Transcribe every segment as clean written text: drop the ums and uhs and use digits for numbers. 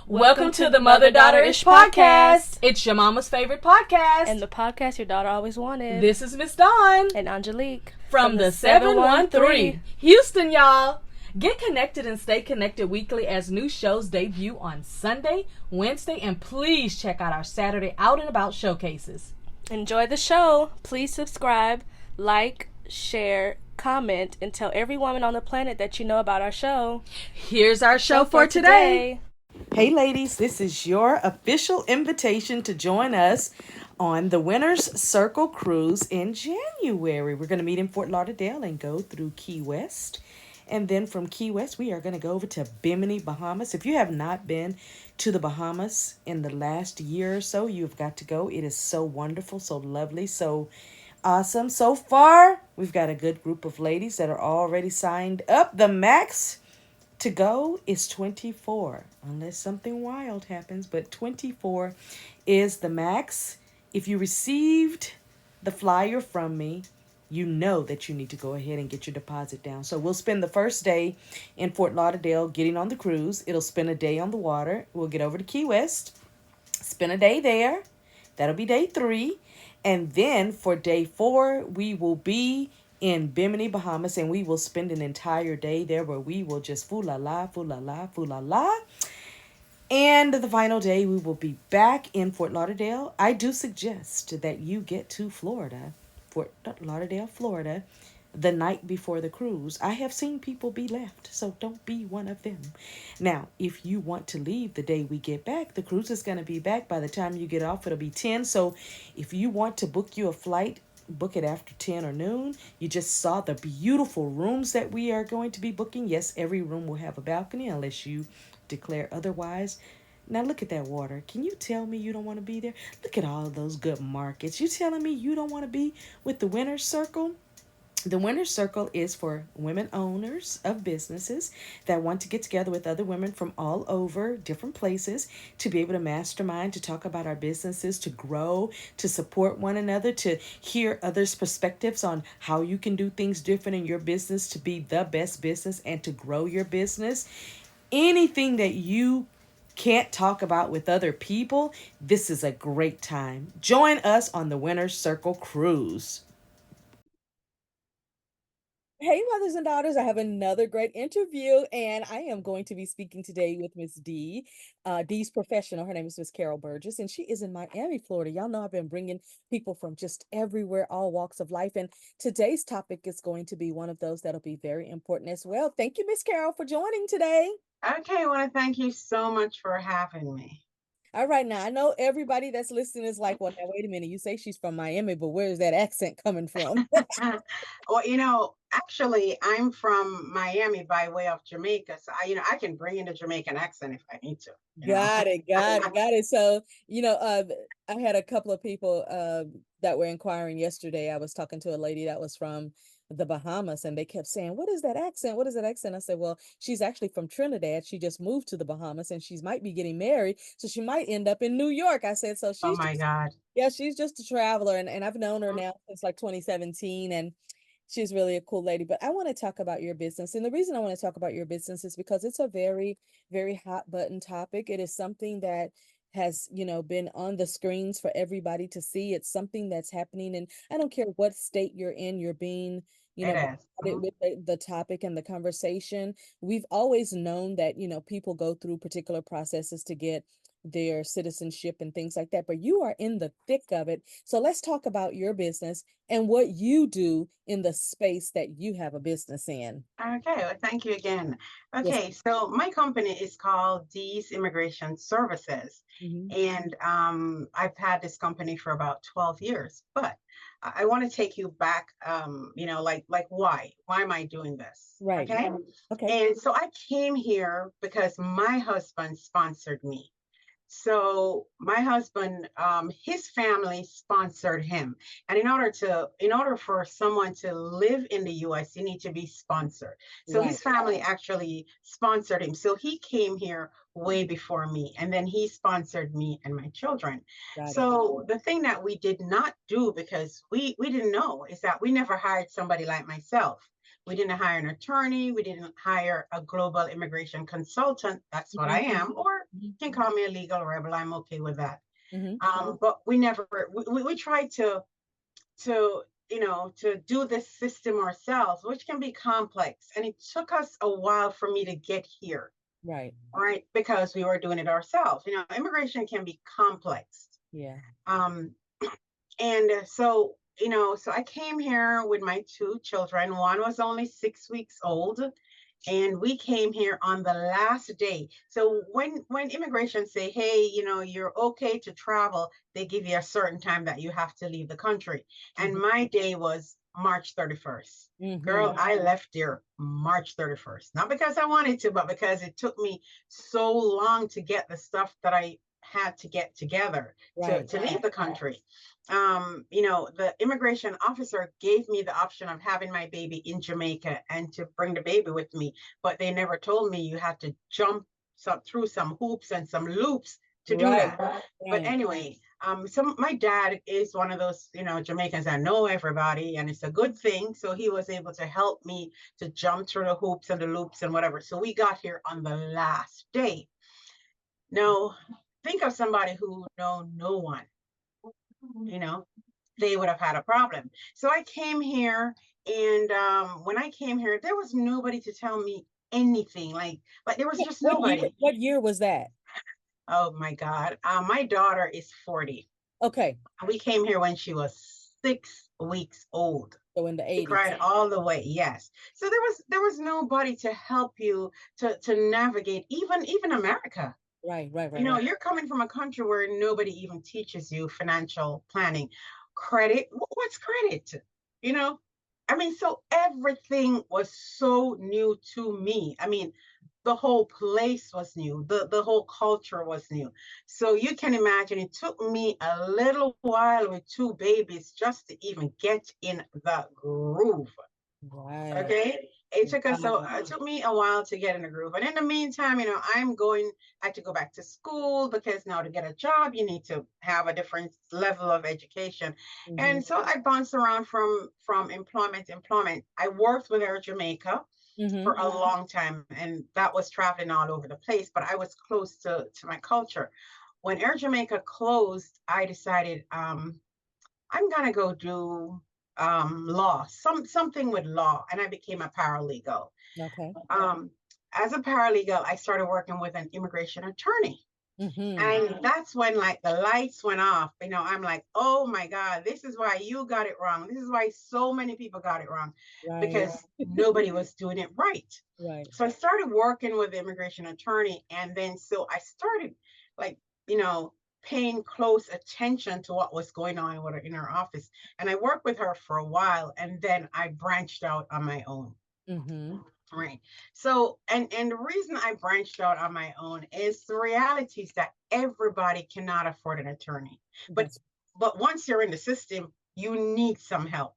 Welcome to the Mother-Daughter-ish podcast. It's your mama's favorite podcast. And the podcast your daughter always wanted. This is Miss Dawn. And Angelique. From the 713. Houston, y'all. Get connected and stay connected weekly as new shows debut on Sunday, Wednesday, and please check out our Saturday Out and About showcases. Enjoy the show. Please subscribe, like, share, comment, and tell every woman on the planet that you know about our show. Here's our show for today. Hey ladies, this is your official invitation to join us on the Winner's Circle Cruise in January. We're going to meet in Fort Lauderdale and go through Key West. And then from Key West, we are going to go over to Bimini, Bahamas. If you have not been to the Bahamas in the last year or so, you've got to go. It is so wonderful, so lovely, so awesome. So far, we've got a good group of ladies that are already signed up. The max to go is 24, unless something wild happens, but 24 is the max. If you received the flyer from me, you know that you need to go ahead and get your deposit down. So we'll spend the first day in Fort Lauderdale getting on the cruise. It'll spend a day on the water. We'll get over to Key West, spend a day there. That'll be day 3. And then for day 4, we will be in Bimini, Bahamas, and we will spend an entire day there where we will just foo-la-la, foo-la-la, foo-la-la. And the final day, we will be back in Fort Lauderdale. I do suggest that you get to Florida, Fort Lauderdale, Florida, the night before the cruise. I have seen people be left, so don't be one of them. Now, if you want to leave the day we get back, the cruise is going to be back. By the time you get off, it'll be 10. So if you want to book you a flight, book it after 10 or noon. You just saw the beautiful rooms that we are going to be booking. Yes, every room will have a balcony unless you declare otherwise. Now look at that water. Can you tell me you don't want to be there? Look at all of those good markets. You telling me you don't want to be with the Winner's Circle? The Winner's Circle is for women owners of businesses that want to get together with other women from all over different places to be able to mastermind, to talk about our businesses, to grow, to support one another, to hear others' perspectives on how you can do things different in your business to be the best business and to grow your business. Anything that you can't talk about with other people, this is a great time. Join us on the Winner's Circle Cruise. Hey, mothers and daughters, I have another great interview, and I am going to be speaking today with Miss D. D's professional. Her name is Miss Carol Burgess, and she is in Miami, Florida. Y'all know I've been bringing people from just everywhere, all walks of life, and today's topic is going to be one of those that'll be very important as well. Thank you, Miss Carol, for joining today. Okay, I want to thank you so much for having me. All right, now I know everybody that's listening is like, well, now wait a minute. You say she's from Miami, but where's that accent coming from? Well, actually, I'm from Miami by way of Jamaica, so I can bring in the Jamaican accent if I need to. Got it. So, I had a couple of people that were inquiring yesterday. I was talking to a lady that was from the Bahamas, and they kept saying, what is that accent? What is that accent? I said, well, she's actually from Trinidad. She just moved to the Bahamas, and she might be getting married, so she might end up in New York. I said, so Oh my God. Yeah, she's just a traveler, and I've known her now since like 2017, and she's really a cool lady. But I want to talk about your business. And the reason I want to talk about your business is because it's a very, very hot button topic. It is something that has, been on the screens for everybody to see. It's something that's happening. And I don't care what state you're in, you're being, with the topic and the conversation. We've always known that, people go through particular processes to get their citizenship and things like that, but you are in the thick of it. So let's talk about your business and what you do in the space that you have a business in. Okay, well, thank you again. Okay, Yes. so my company is called D's Immigration Services, and I've had this company for about 12 years, but I want to take you back, like why am I doing this? Right. Okay. And so I came here because my husband sponsored me. So my husband, his family sponsored him. And in order for someone to live in the US, you need to be sponsored. So his family actually sponsored him. So he came here way before me, and then he sponsored me and my children. So the thing that we did not do, because we didn't know, is that we never hired somebody like myself. We didn't hire an attorney. We didn't hire a global immigration consultant. That's what I am. Or you can call me a legal rebel. I'm okay with that. But we never, we tried to to do this system ourselves, which can be complex. And it took us a while for me to get here. Right. Right. Because we were doing it ourselves. Immigration can be complex. Yeah. And so, so I came here with my two children. One was only 6 weeks old, and we came here on the last day. So when immigration say, hey, you're okay to travel, they give you a certain time that you have to leave the country. And my day was March 31st. Girl, I left there March 31st. Not because I wanted to, but because it took me so long to get the stuff that I had to get together to leave the country. The immigration officer gave me the option of having my baby in Jamaica and to bring the baby with me, but they never told me you had to jump through some hoops and some loops to do that. But anyway, so my dad is one of those, Jamaicans that know everybody, and it's a good thing. So he was able to help me to jump through the hoops and the loops and whatever. So we got here on the last day. Now, think of somebody who know no one. They would have had a problem. So I came here, and when I came here, there was nobody to tell me anything. Like there was just nobody. What year was that? Oh my God. My daughter is 40. Okay. We came here when she was 6 weeks old. So in the 80s. She cried all the way. Yes. So there was nobody to help you to navigate even America. Right. You're coming from a country where nobody even teaches you financial planning. Credit, what's credit? So everything was so new to me. The whole place was new. The whole culture was new. So you can imagine it took me a little while with two babies just to even get in the groove. Right. Okay. It took me a while to get in the groove. And in the meantime, I had to go back to school, because now to get a job, you need to have a different level of education. And so I bounced around from employment to employment. I worked with Air Jamaica for a long time, and that was traveling all over the place, but I was close to my culture. When Air Jamaica closed, I decided I'm gonna go do law, something with law, and I became a paralegal. Okay. As a paralegal, I started working with an immigration attorney. And that's when the lights went off. I'm like, oh my God, this is why you got it wrong. This is why so many people got it wrong, because nobody was doing it right. So I started working with the immigration attorney, and then so I started paying close attention to what was going on in her office. And I worked with her for a while, and then I branched out on my own. Right. So, and the reason I branched out on my own is the reality is that everybody cannot afford an attorney. But once you're in the system, you need some help.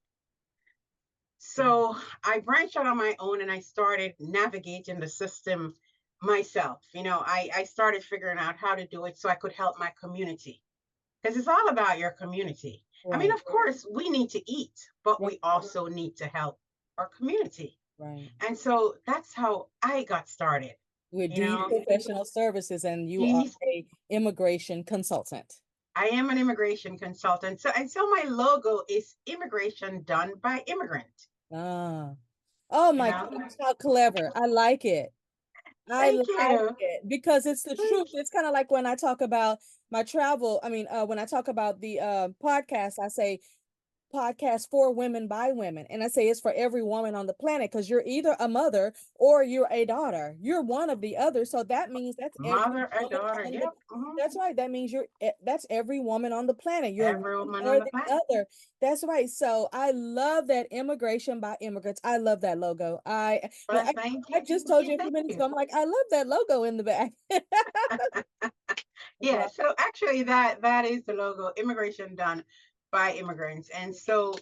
So I branched out on my own, and I started navigating the system myself. I started figuring out how to do it so I could help my community, because it's all about your community. Of course, we need to eat, but we also need to help our community. And so that's how I got started. With Deed Professional Services, and you are an immigration consultant. I am an immigration consultant. So my logo is Immigration Done by Immigrant. Oh my goodness, how clever. I like it. I like it because it's the truth. It's kind of like when I talk about my travel. When I talk about the podcast, I say podcast for women by women, and I say it's for every woman on the planet, because you're either a mother or you're a daughter. You're one of the other, so that means that's mother and daughter. That's right. That means that's every woman on the planet. You're every woman on the planet. Other. That's right. So I love that Immigration by Immigrants. I love that logo. I just told you a few minutes ago. I'm like, I love that logo in the back. Yeah. So actually, that is the logo, Immigration Done by Immigrants. And so,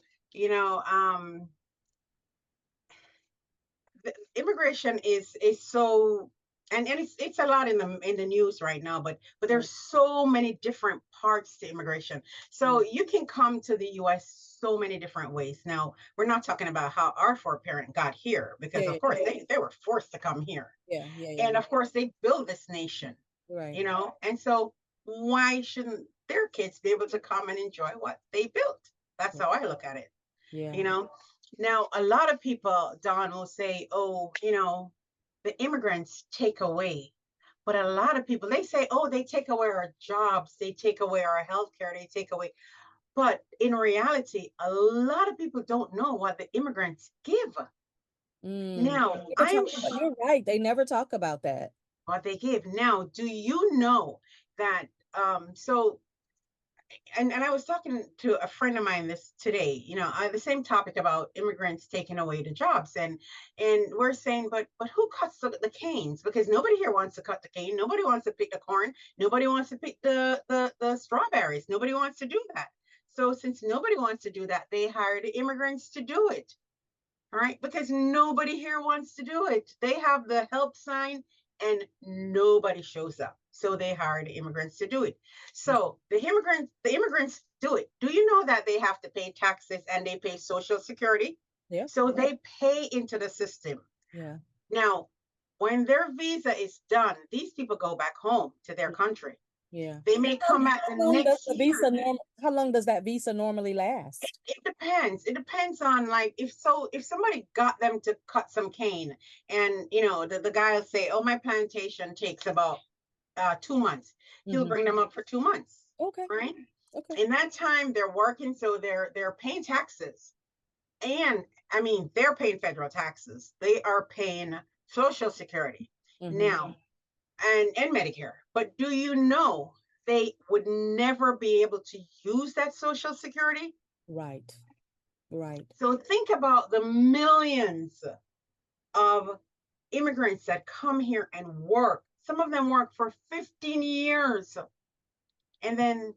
immigration is so and it's a lot in the news right now, but there's so many different parts to immigration. So you can come to the US so many different ways. Now, we're not talking about how our foreparent got here, because Yeah, of course they were forced to come here. yeah. And of course they built this nation, Right. you know, and so why shouldn't their kids be able to come and enjoy what they built? That's how I look at it, Yeah. you know. Now, a lot of people, Don, will say, oh, you know, the immigrants take away. But a lot of people, they say, oh, they take away our jobs, they take away our healthcare, they take away. But in reality, a lot of people don't know what the immigrants give. Now, You're right. They never talk about that. what they give. Now, do you know that? So and I was talking to a friend of mine this today, you know, the same topic about immigrants taking away the jobs, and we're saying, but who cuts the canes? Because nobody here wants to cut the cane. Nobody wants to pick the corn. Nobody wants to pick the strawberries. Nobody wants to do that. So since nobody wants to do that, they hire the immigrants to do it. All right, because nobody here wants to do it. They have the help sign and nobody shows up. So they hire the immigrants to do it. So the immigrants do it. Do you know that they have to pay taxes and they pay Social Security? Yeah. So they pay into the system. Yeah. Now, when their visa is done, these people go back home to their country. Yeah. They may come back the next year. How long does that visa normally last? It depends. It depends on, like, if somebody got them to cut some cane, and you know the guy will say, oh, my plantation takes about 2 months. He'll bring them up for 2 months. Okay. Right. Okay. In that time they're working, so they're paying taxes, and I mean they're paying federal taxes. They are paying Social Security now, and Medicare. But do you know they would never be able to use that Social Security? Right. Right. So think about the millions of immigrants that come here and work. Some of them work for 15 years. And then,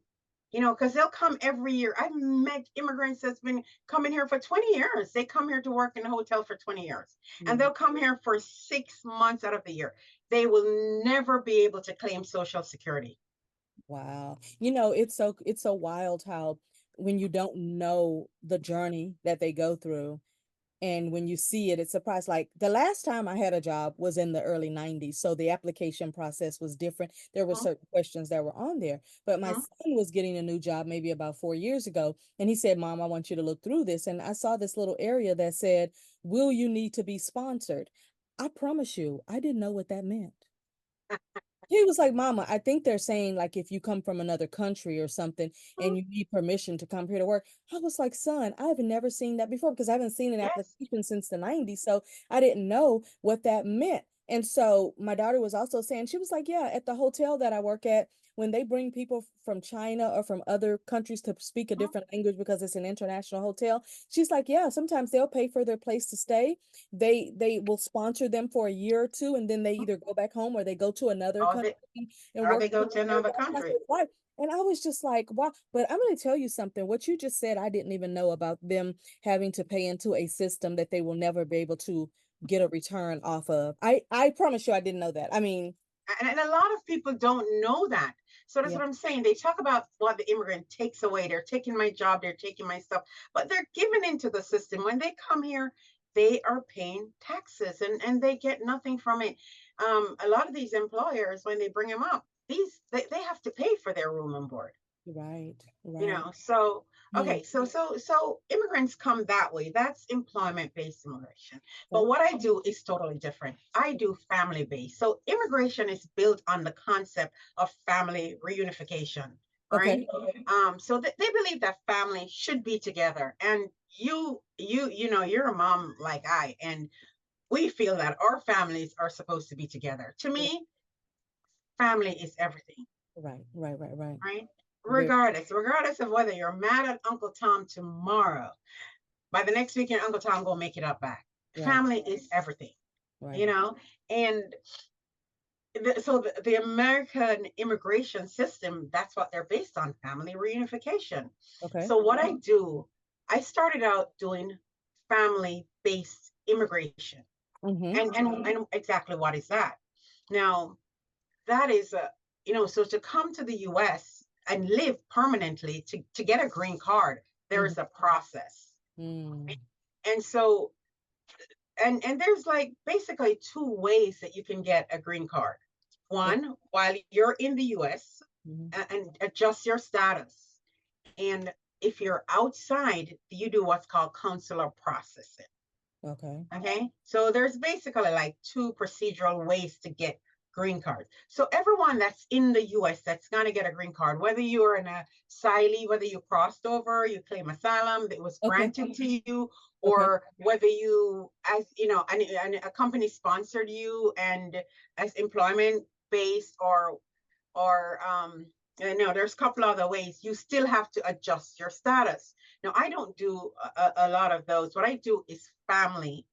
you know, because they'll come every year. I've met immigrants that's been coming here for 20 years. They come here to work in a hotel for 20 years. And they'll come here for 6 months out of the year. They will never be able to claim Social Security. Wow. You know, it's so wild how when you don't know the journey that they go through, and when you see it, it's surprised. Like the last time I had a job was in the early 90s. So the application process was different. There were certain questions that were on there. But my son was getting a new job maybe about 4 years ago. And he said, Mom, I want you to look through this. And I saw this little area that said, will you need to be sponsored? I promise you, I didn't know what that meant. He was like, Mama, I think they're saying like if you come from another country or something and you need permission to come here to work. I was like, son, I've never seen that before because I haven't seen an application since the 90s. So I didn't know what that meant. And so my daughter was also saying, she was like, yeah, at the hotel that I work at, when they bring people from China or from other countries to speak a different language because it's an international hotel, she's like, yeah, sometimes they'll pay for their place to stay. They will sponsor them for a year or two, and then they either go back home or they go to another country and or work. they go to another country. And I was just like, wow. But I'm going to tell you something. What you just said, I didn't even know about them having to pay into a system that they will never be able to get a return off of. I promise you, I didn't know that. I mean, and a lot of people don't know that. So that's what I'm saying. They talk about what the immigrant takes away. They're taking my job, they're taking my stuff, but they're giving into the system. When they come here, they are paying taxes and they get nothing from it. A lot of these employers, when they bring them up, they have to pay for their room and board. Right. You know, so okay, so immigrants come that way. That's employment-based immigration. But what I do is totally different. I do family-based. So immigration is built on the concept of family reunification, right? So they believe that family should be together. And you know, you're a mom like I, and we feel that our families are supposed to be together. To me, family is everything. Right. Right? Regardless of whether you're mad at Uncle Tom tomorrow, by the next weekend, Uncle Tom gonna make it up back. Family is everything, you know. And so the American immigration system, that's what they're based on, family reunification. So what I do, I started out doing family-based immigration. And exactly what is that? Now, that is so to come to the US and live permanently to get a green card, there is a process. And so and there's like basically two ways that you can get a green card. One, while you're in the US and adjust your status. And if you're outside, you do what's called consular processing. Okay. So there's basically like two procedural ways to get green cards. So everyone that's in the US that's going to get a green card, whether you're an asylee, whether you crossed over, you claim asylum that was granted to you, or whether you, as you know, a company sponsored you and as employment based or there's a couple other ways, you still have to adjust your status. Now, I don't do a lot of those. What I do is family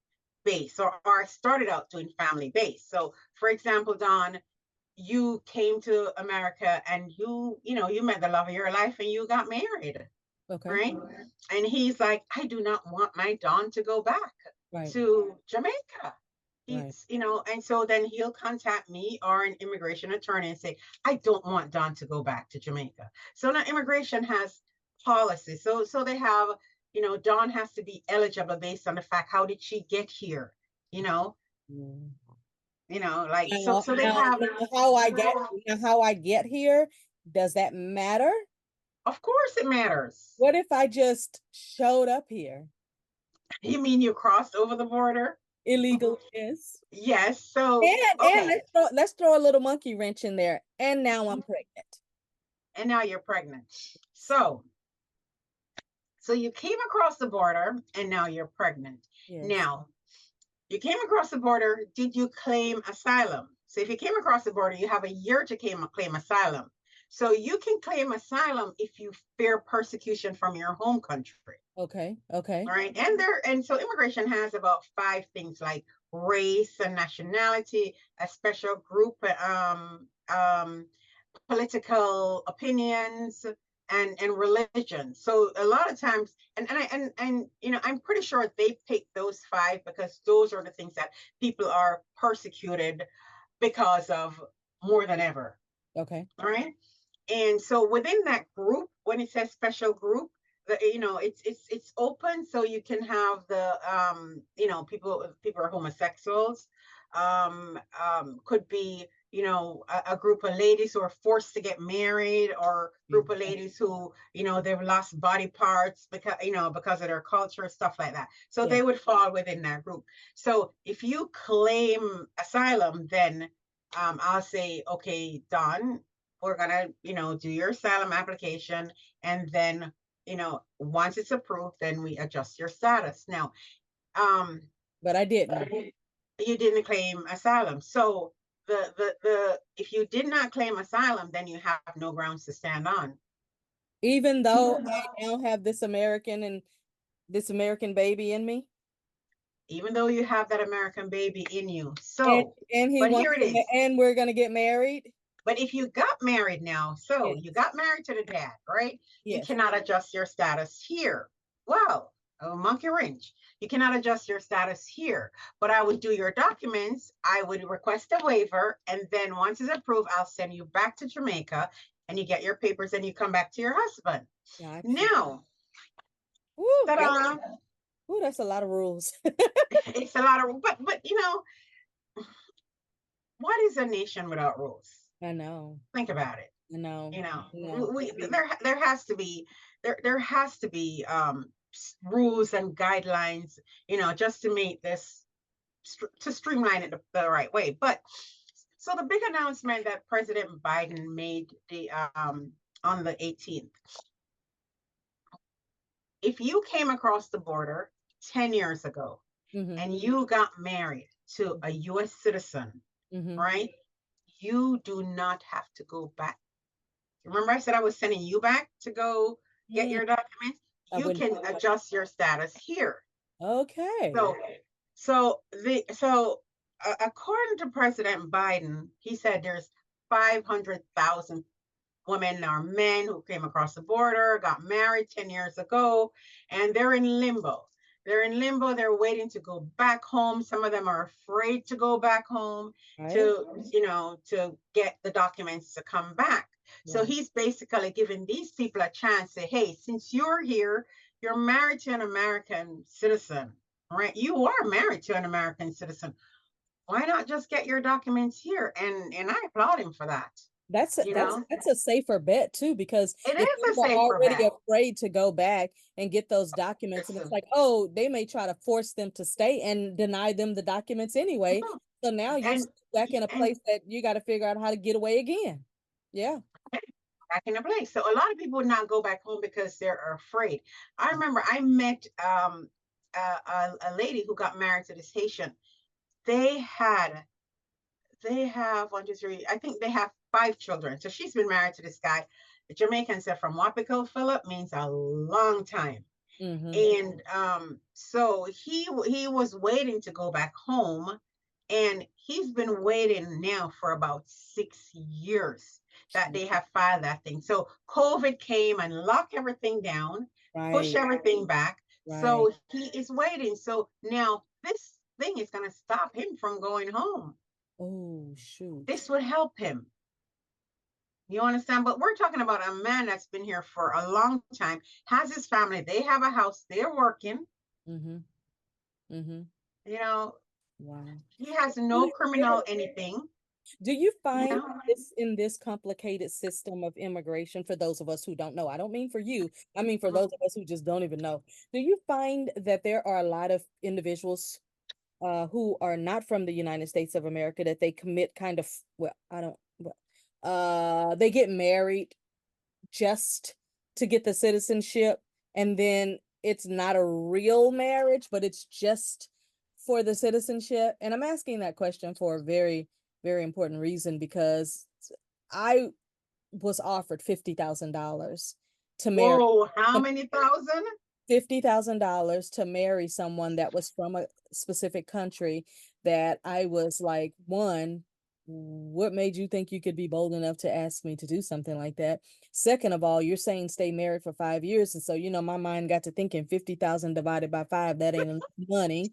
based, or I started out doing family based. So, for example, Don, you came to America and you met the love of your life and you got married. Right. And he's like, I do not want my Don to go back to Jamaica. He's, and so then he'll contact me or an immigration attorney and say, I don't want Don to go back to Jamaica. So now immigration has policies. So they have, Dawn has to be eligible based on the fact, how did she get here? Like so they have how I get here. Does that matter? Of course it matters. What if I just showed up here? You mean you crossed over the border? Illegal, yes. Yes. So and let's throw a little monkey wrench in there. And now I'm pregnant. And now you're pregnant. So you came across the border and now you're pregnant. Yes. Now, you came across the border, did you claim asylum? So if you came across the border, you have a year to claim asylum. So you can claim asylum if you fear persecution from your home country. Okay. All right. And so immigration has about 5 things like race and nationality, a special group, political opinions, and religion. So a lot of times, and I'm pretty sure they pick those 5 because those are the things that people are persecuted because of more than ever. Okay. All right. And so within that group, when it says special group, it's open, so you can have the people are homosexuals, could be a group of ladies who are forced to get married, or group of ladies who they've lost body parts because of their culture, stuff like that. So they would fall within that group. So if you claim asylum, then I'll say, okay, Don, we're gonna do your asylum application, and then once it's approved, then we adjust your status. Now, but I didn't. You didn't claim asylum. So the if you did not claim asylum, then you have no grounds to stand on. Even though I now have this American baby in me. Even though you have that American baby in you. So and here it is. And we're gonna get married. But if you got married now, so you got married to the dad, right? Yes. You cannot adjust your status here. Wow, a monkey wrench. You cannot adjust your status here. But I would do your documents. I would request a waiver. And then once it's approved, I'll send you back to Jamaica and you get your papers and you come back to your husband. Gotcha. Now, that's a lot of rules. It's a lot of, but what is a nation without rules? I know. Think about it. I know. There has to be rules and guidelines, just to make this to streamline it the right way. But so the big announcement that President Biden made on the 18th. If you came across the border 10 years ago and you got married to a U.S. citizen, right? You do not have to go back. Remember I said I was sending you back to go get your documents? You can adjust your status here. Okay. So according to President Biden, he said there's 500,000 women or men who came across the border, got married 10 years ago, and they're in limbo. They're in limbo. They're waiting to go back home. Some of them are afraid to go back home to get the documents to come back. So he's basically giving these people a chance to say, hey, since you're here, you're married to an American citizen, right? You are married to an American citizen. Why not just get your documents here? And I applaud him for that. That's a safer bet too, because it if is a people are safer already bet. afraid to go back and get those documents, and it's like, oh, they may try to force them to stay and deny them the documents anyway. So now you're back in a place that you got to figure out how to get away again. Yeah. Back in a place. So a lot of people would not go back home because they're afraid. I remember I met a lady who got married to this Haitian. They have 1, 2, 3. I think they have 5 children. So she's been married to this guy. The Jamaican said from Wapico, Philip, means a long time. And so he was waiting to go back home, and he's been waiting now for about 6 years that they have filed that thing. So COVID came and locked everything down, pushed everything back. So he is waiting. So now this thing is going to stop him from going home. Oh, shoot. This would help him. You understand? But we're talking about a man that's been here for a long time, has his family, they have a house, they're working. You know, he has no criminal anything. Do you find this in this complicated system of immigration, for those of us who don't know? I don't mean for you. I mean for those of us who just don't even know. Do you find that there are a lot of individuals who are not from the United States of America that they commit kind of, they get married just to get the citizenship, and then it's not a real marriage, but it's just for the citizenship? And I'm asking that question for a very, very important reason, because I was offered $50,000 to marry. Whoa, how many thousand? $50,000 to marry someone that was from a specific country that I was like, one, what made you think you could be bold enough to ask me to do something like that? Second of all, you're saying stay married for 5 years. And so, my mind got to thinking 50,000 divided by 5, that ain't enough money.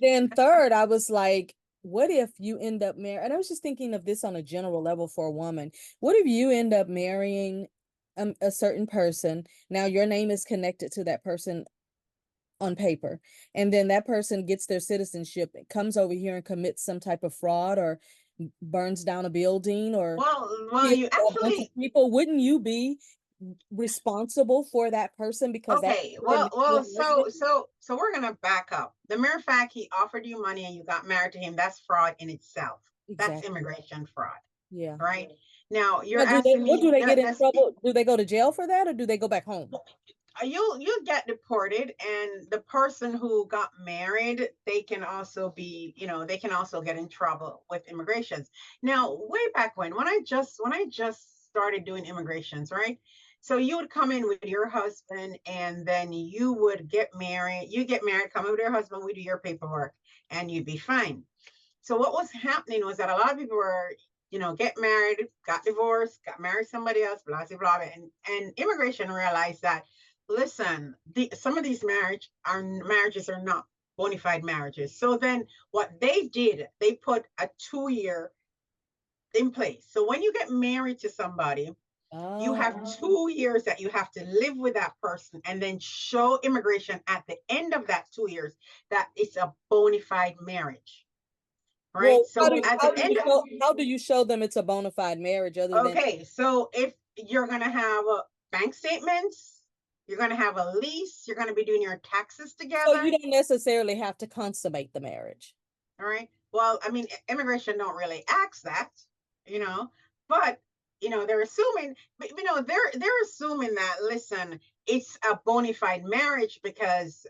Then third, I was like, what if you end up marrying, and I was just thinking of this on a general level for a woman. What if you end up marrying a certain person? Now your name is connected to that person on paper, and then that person gets their citizenship, comes over here and commits some type of fraud or burns down a building or well you actually people. Wouldn't you be responsible for that person? Because so we're gonna back up. The mere fact he offered you money and you got married to him, that's fraud in itself. That's immigration fraud. Right now you're asking me, do they get in trouble? Do they go to jail for that, or do they go back home? You'll get deported, and the person who got married, they can also be, they can also get in trouble with immigrations. Now, way back when I just started doing immigrations, right? So you would come in with your husband, and then you would get married. You get married, come in with your husband, we do your paperwork, and you'd be fine. So what was happening was that a lot of people were, get married, got divorced, got married somebody else, blah, blah, blah. And immigration realized that, listen, some of these marriages are not bona fide marriages. So then what they did, they put a 2-year in place. So when you get married to somebody, you have 2 years that you have to live with that person, and then show immigration at the end of that 2 years that it's a bona fide marriage. Right. Well, so how do you show them it's a bona fide marriage? So if you're going to have bank statements, you're going to have a lease, you're going to be doing your taxes together. So you don't necessarily have to consummate the marriage. All right. Well, I mean, immigration don't really ask that, but they're assuming, they're assuming that, listen, it's a bona fide marriage because,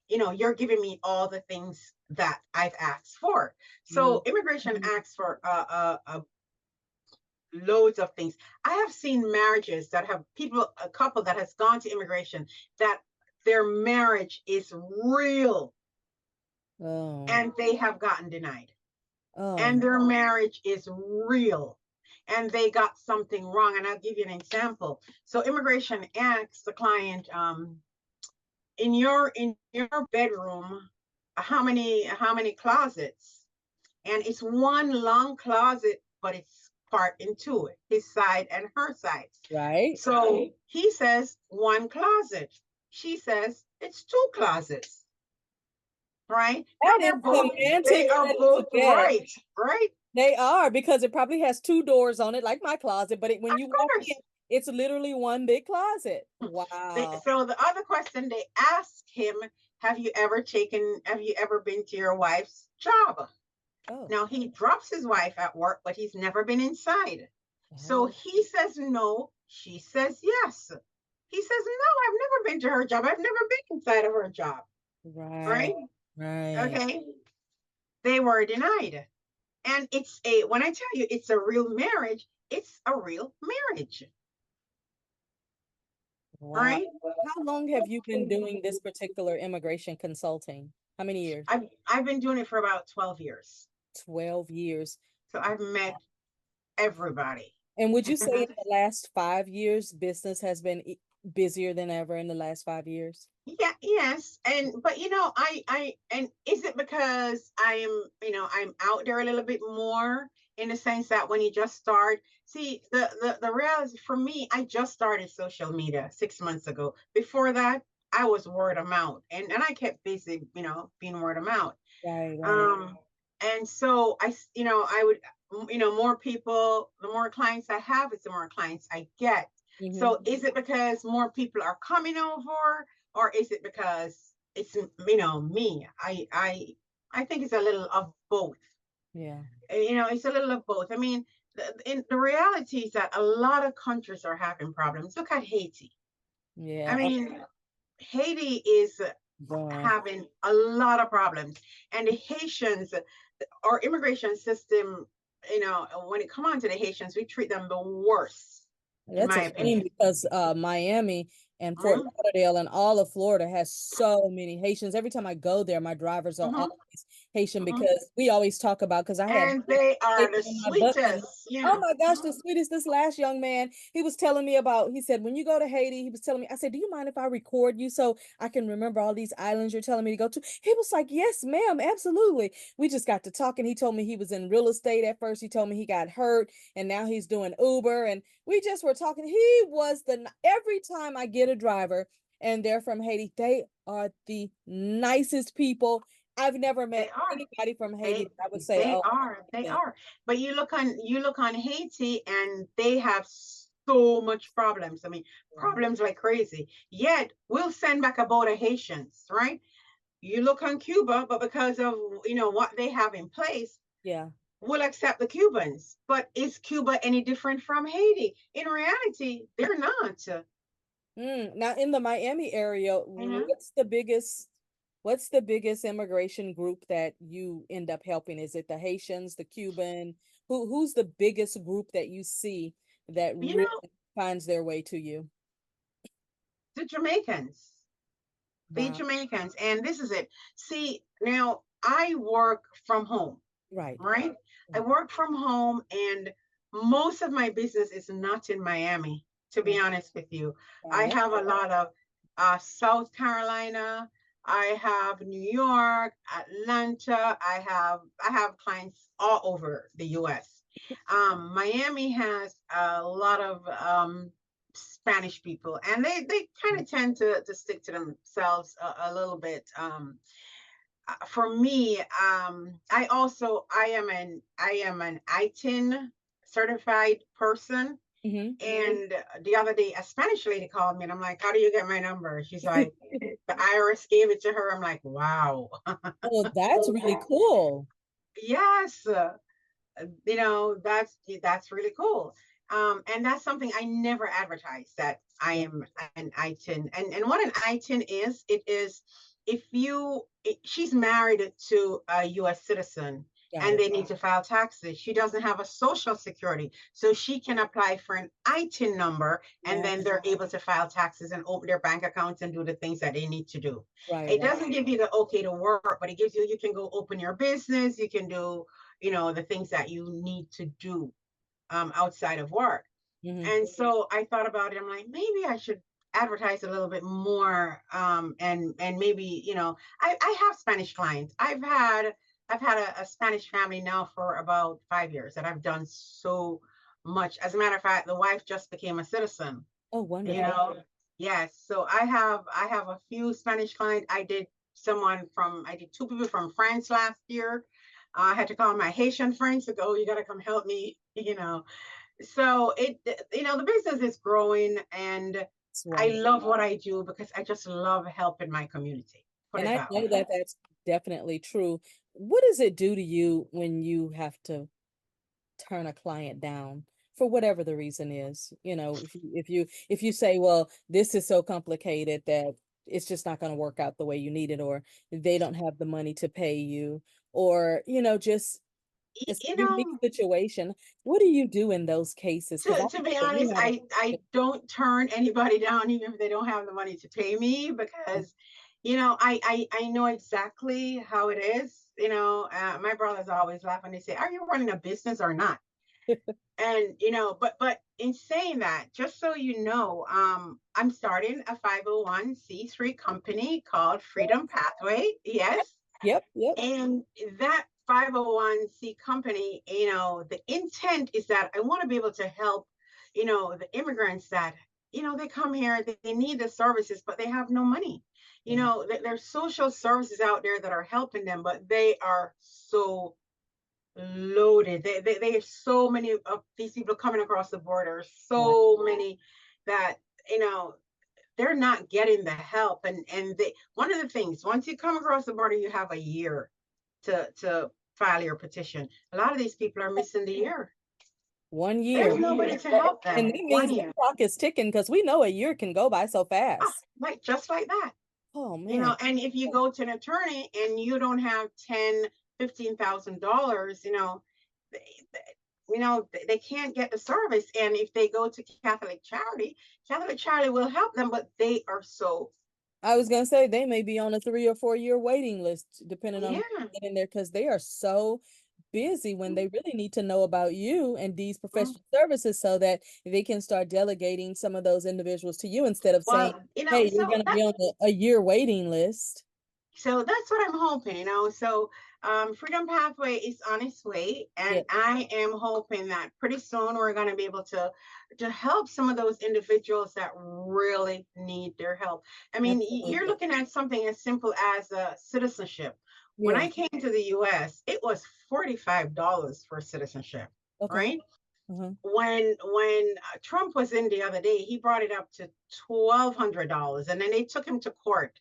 you're giving me all the things that I've asked for. So immigration asks for loads of things. I have seen marriages that have a couple that has gone to immigration, that their marriage is real, and they have gotten denied. And their marriage is real, and they got something wrong. And I'll give you an example. So immigration asks the client, in your bedroom, how many closets? And it's one long closet, but it's part in two, his side and her side. Right. So he says one closet. She says it's two closets. Right? Now That is semantics they are at its both best. right? They are, because it probably has two doors on it, like my closet, but when Of you walk in, course. it's literally one big closet. Wow. So the other question they ask him, have you ever been to your wife's job? Oh. Now he drops his wife at work, but he's never been inside. So he says no, she says yes. He says, no, I've never been to her job. I've never been inside of her job. Right. Right. Okay. They were denied. And when I tell you it's a real marriage, it's a real marriage. Wow. Right? How long have you been doing this particular immigration consulting? How many years? I've been doing it for about 12 years. 12 years. So I've met everybody. And would you say in the last 5 years, business has been busier than ever in the last 5 years? Yeah, yes. But and is it because I'm out there a little bit more, in the sense that when you just start, see the reality for me, I just started social media 6 months ago. Before that, I was word of mouth, and I kept busy, being word of mouth. Right. And so I would, more people, the more clients I have, it's the more clients I get. So is it because more people are coming over, or is it because it's me? I think it's a little of both. Yeah. It's a little of both. I mean, the reality is that a lot of countries are having problems. Look at Haiti. Yeah. I mean, Haiti is having a lot of problems, and the Haitians, our immigration system, when it comes on to the Haitians, we treat them the worst. That's a shame, because Miami and Fort Lauderdale and all of Florida has so many Haitians. Every time I go there, my drivers are always Haitian, because we always talk about, because I had, and they are the sweetest. Oh my gosh, the sweetest. This last young man, he was telling me about, he said, when you go to Haiti, he was telling me, I said, do you mind if I record you so I can remember all these islands you're telling me to go to? He was like, yes, ma'am, absolutely. We just got to talking. He told me he was in real estate at first. He told me he got hurt and now he's doing Uber. And we just were talking. He was every time I get a driver and they're from Haiti, they are the nicest people. I've never met anybody from Haiti that I would say, they are. But you look on Haiti, and they have so much problems. I mean, problems like crazy. Yet we'll send back a boat of Haitians, right? You look on Cuba, but because of what they have in place, we'll accept the Cubans. But is Cuba any different from Haiti? In reality, they're not. Now in the Miami area, what's the biggest immigration group that you end up helping? Is it the Haitians, the Cuban? Who's the biggest group that you see that really finds their way to you? The Jamaicans. The Jamaicans. And this is it. See, now I work from home. Right. I work from home, and most of my business is not in Miami, to be honest with you. I have a lot of South Carolina. I have New York, Atlanta. I have clients all over the US. Miami has a lot of Spanish people, and they kind of tend to stick to themselves a little bit. For me, I am an ITIN certified person. And the other day, a Spanish lady called me, and I'm like, how do you get my number? She's like, the IRS gave it to her. I'm like, wow. Oh, that's really cool. Yes. That's really cool. And that's something I never advertise, that I am an ITIN. And what an ITIN is, it is if she's married to a US citizen and they need to file taxes, she doesn't have a social security. So she can apply for an ITIN number, and then they're able to file taxes and open their bank accounts and do the things that they need to do. It doesn't give you the okay to work, but it gives you can go open your business, you can do the things that you need to do outside of work. And so I thought about it. I'm like, maybe I should advertise a little bit more, and maybe, I have Spanish clients. I've had a Spanish family now for about 5 years, and I've done so much. As a matter of fact, the wife just became a citizen. Oh, wonderful. Yes. So I have a few Spanish clients. I did two people from France last year. I had to call my Haitian friends to go, you got to come help me, So the business is growing, and I love what I do because I just love helping my community. Put And it I that know way. that that's definitely true. What does it do to you when you have to turn a client down for whatever the reason is? If you say, well, this is so complicated that it's just not going to work out the way you need it, or they don't have the money to pay you, or just it's a You unique know, situation. What do you do in those cases? Because to be honest, I don't turn anybody down, even if they don't have the money to pay me, because I know exactly how it is. My brothers always laugh when they say, are you running a business or not? And but in saying that, just so you know, I'm starting a 501c3 company called Freedom Pathway. Yes. Yep, yep. And that 501c company, the intent is that I want to be able to help, the immigrants that, they come here, they need the services, but they have no money. There's social services out there that are helping them, but they are so loaded. They have so many of these people coming across the border, Right. so many that, they're not getting the help. And one of the things, once you come across the border, you have a year to file your petition. A lot of these people are missing the year. 1 year. There's nobody to help them. And that means the clock is ticking, because we know a year can go by so fast. Like just like that. Oh man. And if you go to an attorney and you don't have $10,000, they can't get the service. And if they go to Catholic Charity will help them, but they are so. I was gonna say they may be on a 3 or 4 year waiting list, depending on in there, because they are so busy when they really need to know about you and these professional services, so that they can start delegating some of those individuals to you, instead of saying, hey, you're going to be on a year waiting list. So that's what I'm hoping, So Freedom Pathway is on its way, and I am hoping that pretty soon we're going to be able to help some of those individuals that really need their help. I mean, you're looking at something as simple as citizenship. When I came to the U.S., it was $45 for citizenship, right? When Trump was in the other day, he brought it up to $1,200, and then they took him to court.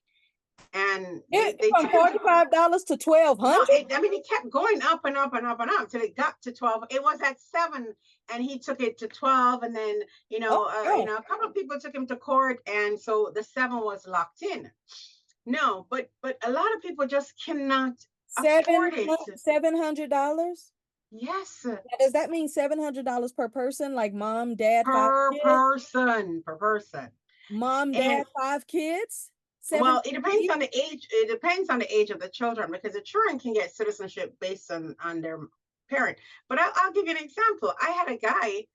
And they from $45 to $1,200. I mean, it kept going up and up and up and up till it got to 12. It was at 7, and he took it to 12, and then a couple of people took him to court, and so the 7 was locked in. No, but a lot of people just cannot afford it. $700. Yes. Now, does that mean $700 per person, like mom, dad, per 5 person? Mom, dad, 5 kids. Well, it depends on the age. It depends on the age of the children, because the children can get citizenship based on their parent. But I'll give you an example. I had a guy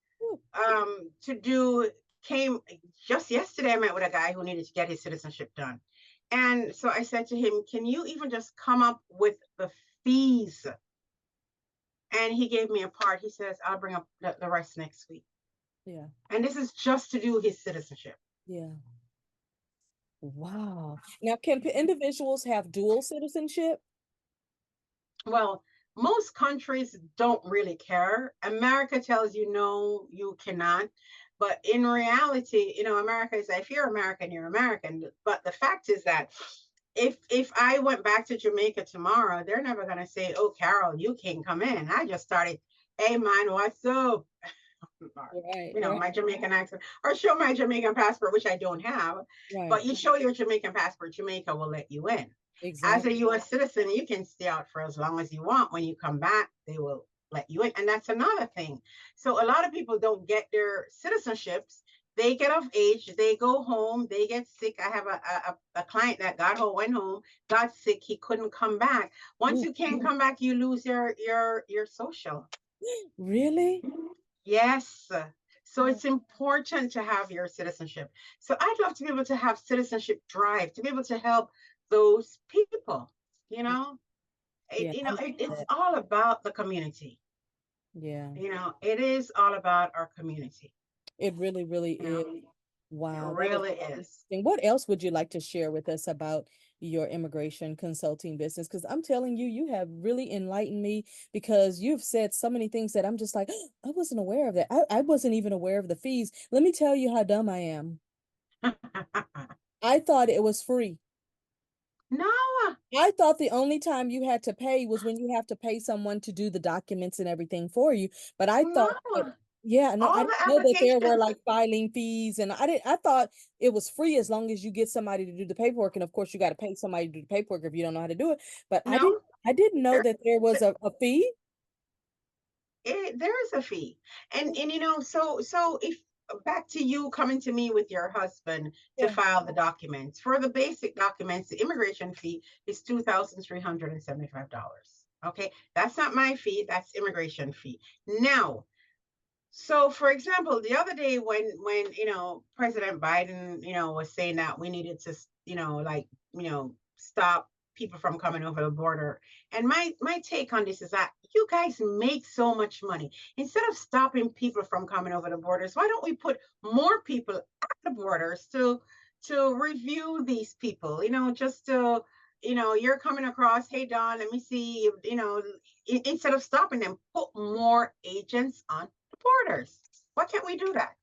came just yesterday. I met with a guy who needed to get his citizenship done. And so I said to him, can you even just come up with the fees? And he gave me a part. He says, I'll bring up the rest next week. Yeah. And this is just to do his citizenship. Yeah. Wow. Now, can individuals have dual citizenship? Well, most countries don't really care. America tells you, no, you cannot. But in reality, America is, if you're American, you're American. But the fact is that if I went back to Jamaica tomorrow, they're never going to say, oh, Carol, you can't come in. I just started, hey, man, what's up? My Jamaican accent, or show my Jamaican passport, which I don't have. But you show your Jamaican passport, Jamaica will let you in. Exactly. As a U.S. citizen, you can stay out for as long as you want. When you come back, they will let you in. And that's another thing. So a lot of people don't get their citizenships. They get of age, they go home, they get sick. I have a client that went home, got sick, he couldn't come back. Once you can't come back, you lose your social. Really? Yes. So it's important to have your citizenship. So I'd love to be able to have citizenship drive, to be able to help those people, you know. Yeah, I love It's that. all about the community. Yeah, It is all about our community. it really, really You know, is. it Wow, that is really so is. interesting. What else would you like to share with us about your immigration consulting business? Because I'm telling you, you have really enlightened me because you've said so many things that I'm just like, I wasn't aware of that. I wasn't even aware of the fees. Let me tell you how dumb I am. I thought it was free. No, I thought the only time you had to pay was when you have to pay someone to do the documents and everything for you. But I thought that, no. yeah, no, I All the didn't know that there were applications, like filing fees, and I thought it was free as long as you get somebody to do the paperwork. And of course, you got to pay somebody to do the paperwork if you don't know how to do it. But no, I didn't know there, that there was a fee. there is a fee. And so if back to you coming to me with your husband to Yeah. file the documents. For the basic documents, the immigration fee is $2,375. Okay, that's not my fee, that's immigration fee. Now, so for example, the other day when President Biden, was saying that we needed to, stop people from coming over the border. And my take on this is that you guys make so much money. Instead of stopping people from coming over the borders, why don't we put more people at the borders to review these people, just to you're coming across, hey Don, let me see, instead of stopping them, put more agents on the borders. Why can't we do that?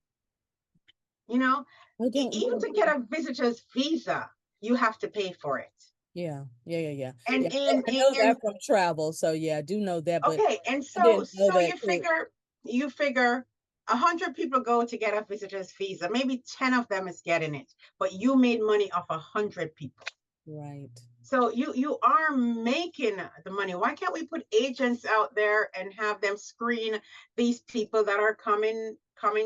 You know, I don't even know. to get a visitor's visa, you have to pay for it. Yeah, yeah, yeah, yeah. And Yeah, and I know and that from travel. So yeah, I do know that, but okay, and I so didn't know so that. you figure 100 people go to get a visitor's visa. Maybe 10 of them is getting it, but you made money off 100 people. Right. So you are making the money. Why can't we put agents out there and have them screen these people that are coming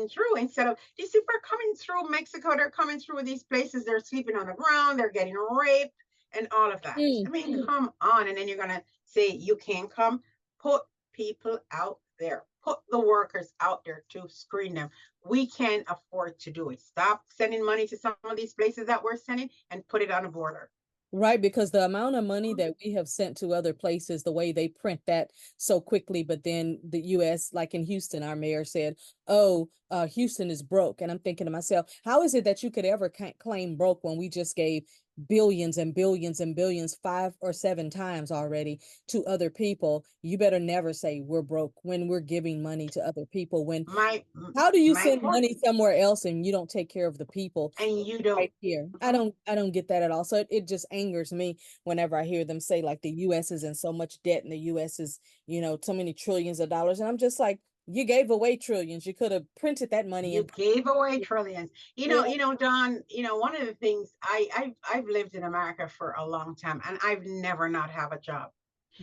through, instead of these people are coming through Mexico, they're coming through these places, they're sleeping on the ground, they're getting raped and all of that. I Mm. mean, come on. And then you're gonna say you can't come. Put people out there. Put the workers out there to screen them. We can't afford to do it. Stop sending money to some of these places that we're sending and put it on the border. Right, because the amount of money that we have sent to other places, the way they print that so quickly, but then the US, like in Houston, our mayor said, "Oh, Houston is broke," and I'm thinking to myself, how is it that you could ever claim broke when we just gave billions and billions and billions 5 or 7 times already to other people? You better never say we're broke when we're giving money to other people. When My how do you my send point, money somewhere else and you don't take care of the people and you don't. right here? Mhm. I don't get that at all. So it just angers me whenever I hear them say like the US is in so much debt and the US is, so many trillions of dollars. And I'm just like, you gave away trillions. You could have printed that money You and gave away trillions. yeah, Don, one of the things I've lived in America for a long time, and I've never not have a job.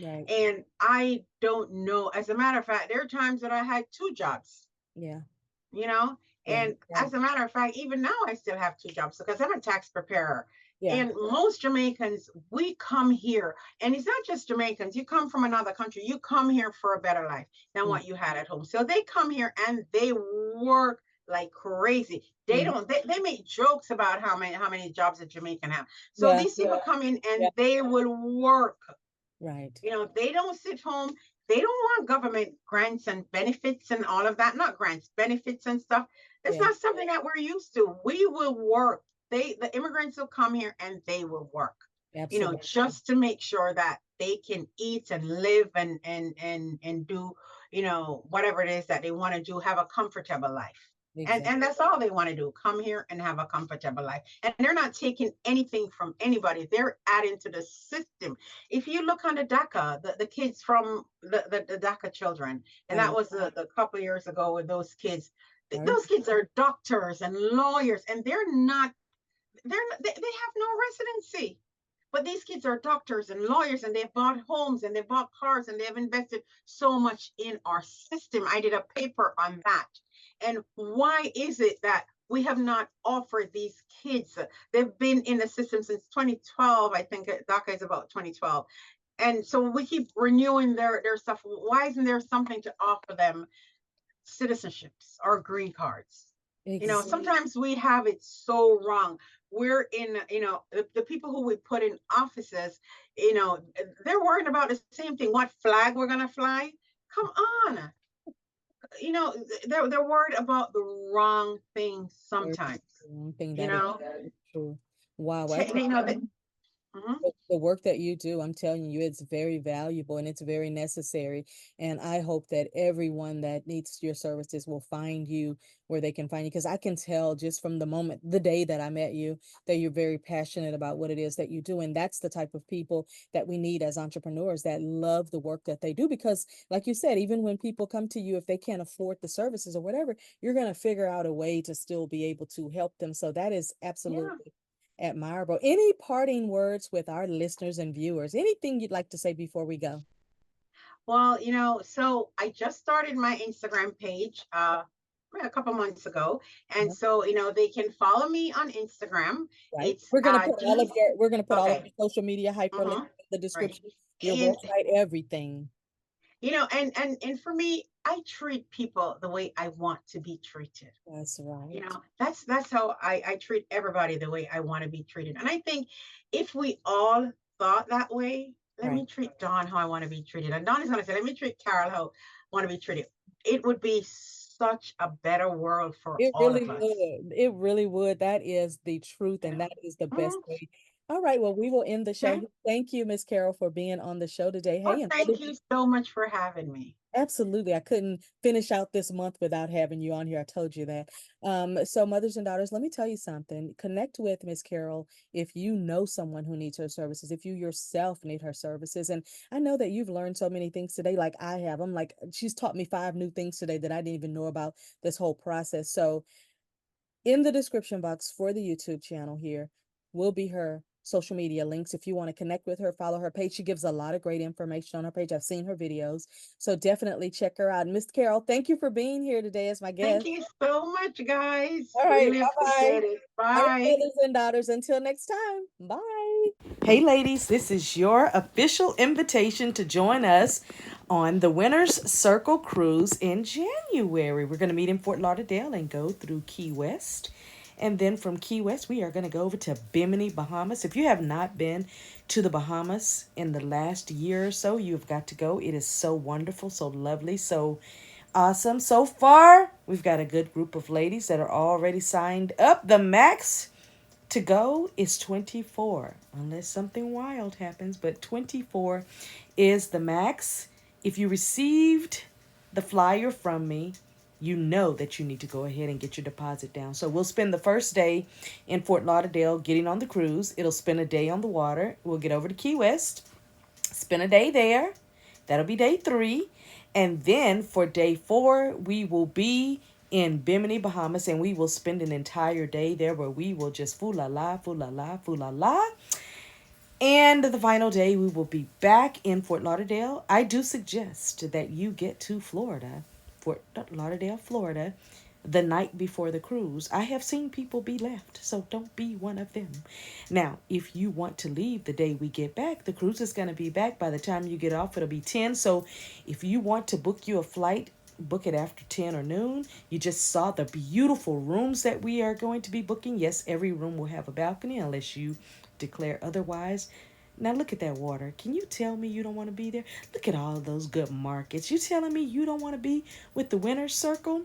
right. And I don't know. As a matter of fact, there are times that I had two jobs, Yeah. you know? Yeah. And Yeah. as a matter of fact, even now I still have two jobs because I'm a tax preparer. Yeah. And most Jamaicans, we come here, and it's not just Jamaicans, you come from another country, you come here for a better life than Mm, what you had at home. So they come here and they work like crazy. They mhm. don't they make jokes about how many jobs a Jamaican have. So Yeah. these people come in Yeah. and they will work. Right. They don't sit home. They don't want government grants and benefits and all of that. Not grants, benefits and stuff. It's Yeah. not something that we're used to. We will work. The immigrants will come here and they will work, Absolutely. just to make sure that they can eat and live and do, whatever it is that they want to do, have a comfortable life. And Exactly. and that's all they want to do, come here and have a comfortable life. And they're not taking anything from anybody. They're adding to the system. If you look on the DACA, the kids from the DACA children, and that Right. was the couple of years ago with those kids. Right. Those kids are doctors and lawyers, and they have no residency. But these kids are doctors and lawyers, and they've bought homes and they've bought cars and they've invested so much in our system. I did a paper on that. And why is it that we have not offered these kids? They've been in the system since 2012. I think DACA is about 2012. And so we keep renewing their stuff. Why isn't there something to offer them citizenships or green cards. Exactly. Sometimes we have it so wrong. We're in, the people who we put in offices, they're worrying about the same thing. What flag we're going to fly? Come on. They're worried about the wrong thing sometimes, One thing you that is know, true. Wow, I you know, that, mhm. the work that you do, I'm telling you, it's very valuable and it's very necessary. And I hope that everyone that needs your services will find you where they can find you. Because I can tell just from the day that I met you, that you're very passionate about what it is that you do. And that's the type of people that we need as entrepreneurs that love the work that they do. Because, like you said, even when people come to you, if they can't afford the services or whatever, you're going to figure out a way to still be able to help them. So that is Yeah. absolutely admirable. Any parting words with our listeners and viewers? Anything you'd like to say before we go? Well, so I just started my Instagram page a couple months ago. And Mhm. so, they can follow me on Instagram. Right. It's D. We're gonna put all of Okay. your social media hyperlinks Mm-hmm. in the Right. description, your And website, everything. and for me, I treat people the way I want to be treated. That's right. That's how I treat everybody the way I want to be treated. And I think if we all thought that way, let Right. me treat Dawn how I want to be treated. And Dawn is going to say, let me treat Carol how I want to be treated. It would be such a better world for It all of really us. would. It really would. That is the truth, You and know? that is the best Mhm. way. All right. Well, we will end the show. Okay. Here. Thank you, Miss Carol, for being on the show today. Well, Hey, and thank you so much for having me. absolutely. I couldn't finish out this month without having you on here. I told you that. So mothers and daughters, let me tell you something. Connect with Miss Carol if you know someone who needs her services, if you yourself need her services. And I know that you've learned so many things today, like I have. I'm like, she's taught me 5 new things today that I didn't even know about this whole process. So in the description box for the YouTube channel here will be her social media links. If you want to connect with her, follow her page. She gives a lot of great information on her page. I've seen her videos. So definitely check her out. Miss Carol, thank you for being here today as my Thank guest. you so much, guys. All right. Really Bye-bye. appreciate it. All right, Bye. mothers and daughters, until next time. Bye. Hey, ladies, this is your official invitation to join us on the Winner's Circle Cruise in January. We're going to meet in Fort Lauderdale and go through Key West. And then from Key West, we are going to go over to Bimini, Bahamas. If you have not been to the Bahamas in the last year or so, you've got to go. It is so wonderful, so lovely, so awesome. So far, we've got a good group of ladies that are already signed up. The max to go is 24, unless something wild happens, but 24 is the max. If you received the flyer from me, you know that you need to go ahead and get your deposit down. So we'll spend the first day in Fort Lauderdale getting on the cruise. It'll spend a day on the water. We'll get over to Key West, spend a day there. That'll be day 3. And then for day 4, we will be in Bimini, Bahamas, and we will spend an entire day there where we will just foo la la, foo la la, foo la la. And the final day, we will be back in Fort Lauderdale. I do suggest that you get to Florida, Fort Lauderdale, Florida, the night before the cruise. I have seen people be left, so don't be one of them. Now, if you want to leave the day we get back, the cruise is going to be back. By the time you get off, it'll be 10. So if you want to book you a flight, book it after 10 or noon. You just saw the beautiful rooms that we are going to be booking. Yes, every room will have a balcony unless you declare otherwise. Now look at that water. Can you tell me you don't want to be there? Look at all those good markets. You telling me you don't want to be with the Winner's Circle?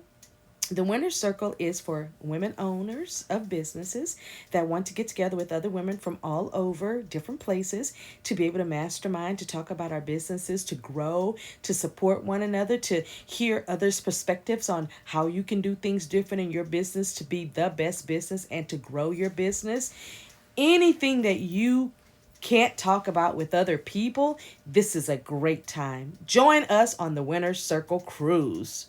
The Winner's Circle is for women owners of businesses that want to get together with other women from all over different places to be able to mastermind, to talk about our businesses, to grow, to support one another, to hear others' perspectives on how you can do things different in your business to be the best business and to grow your business. Anything that you can't talk about with other people, this is a great time. Join us on the Winner's Circle Cruise.